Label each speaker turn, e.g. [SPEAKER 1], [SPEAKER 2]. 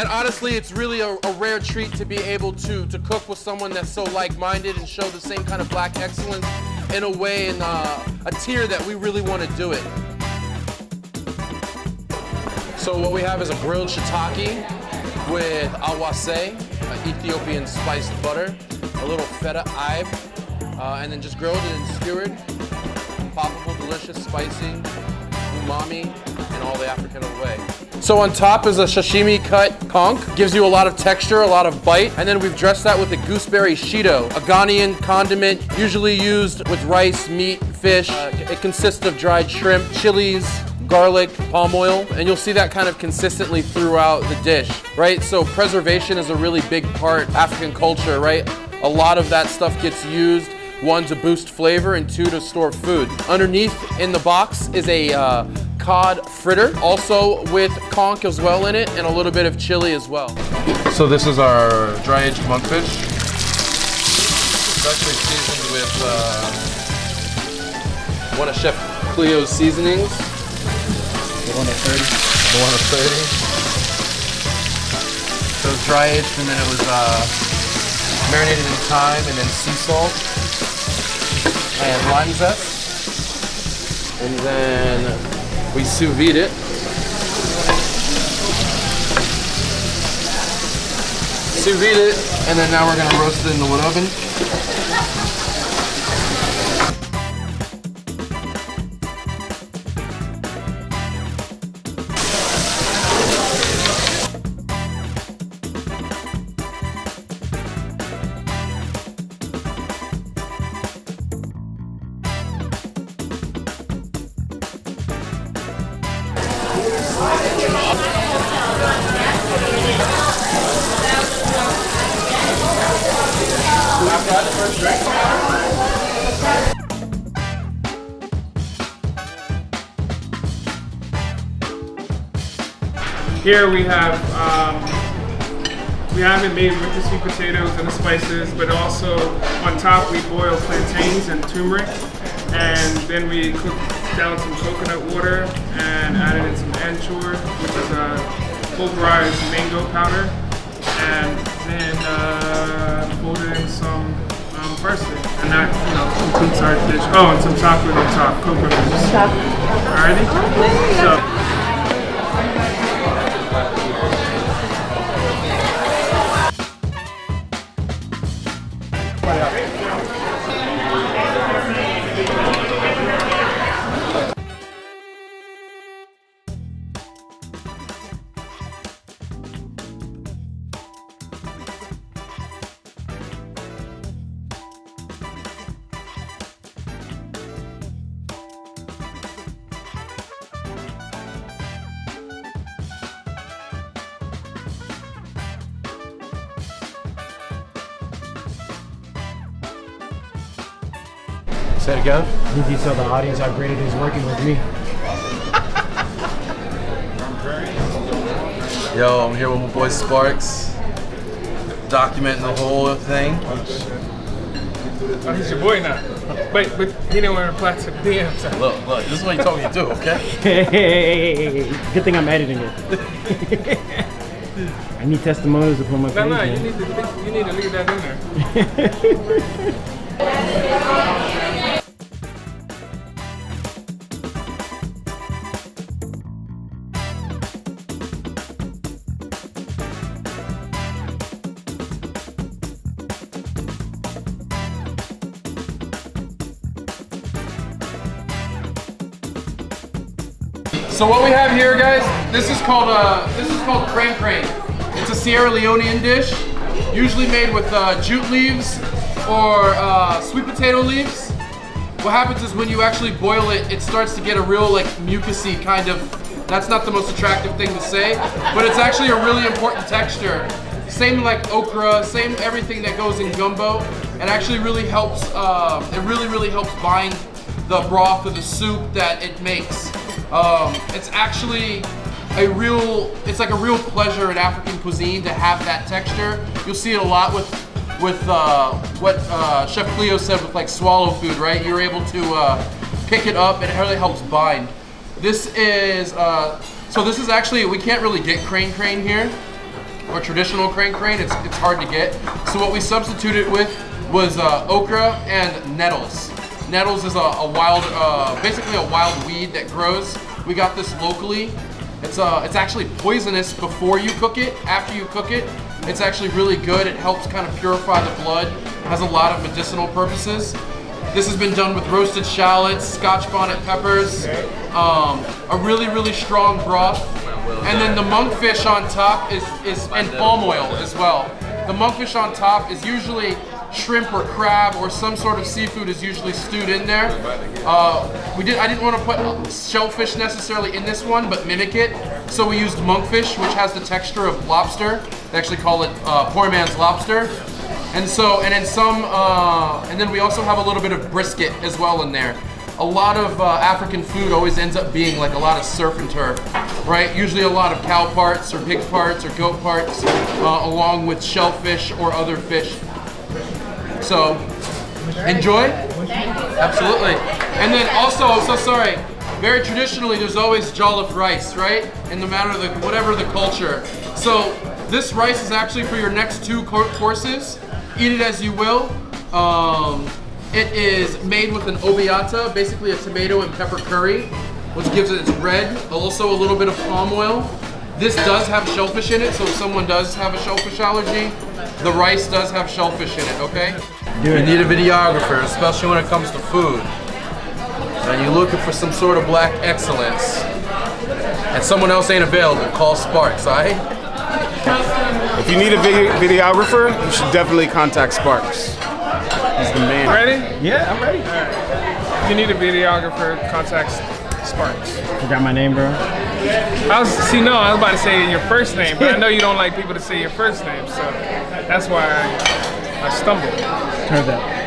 [SPEAKER 1] And honestly, it's really a rare treat to be able to cook with someone that's so like-minded and show the same kind of black excellence in a way, in a tier that we really want to do it. So what we have is a grilled shiitake with awase, Ethiopian spiced butter, a little feta ibe, and then just grilled and skewered. Poppable, delicious, spicy, umami, and all the African way. So on top is a sashimi cut conch. Gives you a lot of texture, a lot of bite. And then we've dressed that with a gooseberry shito, a Ghanaian condiment usually used with rice, meat, fish. It consists of dried shrimp, chilies, garlic, palm oil, and you'll see that kind of consistently throughout the dish, right? So preservation is a really big part of African culture, right? A lot of that stuff gets used, one, to boost flavor, and two, to store food. Underneath in the box is a cod fritter, also with conch as well in it, and a little bit of chili as well. So this is our dry-aged monkfish. It's actually seasoned with one of Chef Cleo's seasonings. The one of 30. The one of 30. So it's dry-aged, and then it was marinated in thyme and then sea salt and lime zest. And then we sous vide it. Sous vide it, and then now we're gonna roast it in the wood oven.
[SPEAKER 2] Here we haven't made with the sweet potatoes and the spices, but also on top we boil plantains and turmeric, and then we cook down some coconut water and added in some anchoor, which is a pulverized mango powder, and then folded in some parsley, and that completes our dish. Oh, and some chocolate on top, cocoa nibs. Alrighty. So.
[SPEAKER 1] Say it again.
[SPEAKER 3] Need you to tell the audience how great it is working with me.
[SPEAKER 1] Yo, I'm here with my boy Sparks, documenting the whole thing.
[SPEAKER 2] Oh, he's your boy now. But he didn't want to reply to DMs.
[SPEAKER 1] Look, this is what you told me to do, okay?
[SPEAKER 3] Hey, good thing I'm editing it. I need testimonials to put my page.
[SPEAKER 2] No, you need to leave that in there.
[SPEAKER 1] So what we have here, guys, this is called crane crane. It's a Sierra Leonean dish, usually made with jute leaves or sweet potato leaves. What happens is when you actually boil it, it starts to get a real mucusy kind of. That's not the most attractive thing to say, but it's actually a really important texture. Same like okra, same everything that goes in gumbo. It actually really helps. It really helps bind the broth or the soup that it makes. It's actually it's like a real pleasure in African cuisine to have that texture. You'll see it a lot with what Chef Cleo said with like swallow food, right? You're able to pick it up and it really helps bind. This is, so this is actually, we can't really get crane here. or traditional crane, it's hard to get. So what we substituted with was okra and nettles. Nettles is a wild, basically a wild weed that grows. We got this locally. It's actually poisonous before you cook it. After you cook it, it's actually really good. It helps kind of purify the blood. Has a lot of medicinal purposes. This has been done with roasted shallots, Scotch bonnet peppers, a really, really strong broth. And then the monkfish on top is and palm oil as well. The monkfish on top is usually shrimp or crab or some sort of seafood is usually stewed in there. I didn't want to put shellfish necessarily in this one, but mimic it. So we used monkfish, which has the texture of lobster. They actually call it poor man's lobster. And then we also have a little bit of brisket as well in there. A lot of African food always ends up being like a lot of surf and turf, right? Usually a lot of cow parts or pig parts or goat parts, along with shellfish or other fish. So, enjoy. Absolutely. And then also, I'm so sorry, very traditionally, there's always jollof rice, right? In the matter of whatever the culture. So, this rice is actually for your next 2 courses. Eat it as you will. It is made with an obiata, basically a tomato and pepper curry, which gives it its red. Also a little bit of palm oil. This does have shellfish in it, so if someone does have a shellfish allergy, the rice does have shellfish in it, okay? You need a videographer, especially when it comes to food. And you're looking for some sort of black excellence, and someone else ain't available, call Sparks, alright?
[SPEAKER 4] If you need a videographer, you should definitely contact Sparks. He's the man.
[SPEAKER 2] Ready?
[SPEAKER 3] Yeah, I'm ready.
[SPEAKER 2] If you need a videographer, contact Sparks.
[SPEAKER 3] Forgot my name, bro.
[SPEAKER 2] I was about to say your first name, but I know you don't like people to say your first name, so that's why I stumbled.
[SPEAKER 3] Heard that.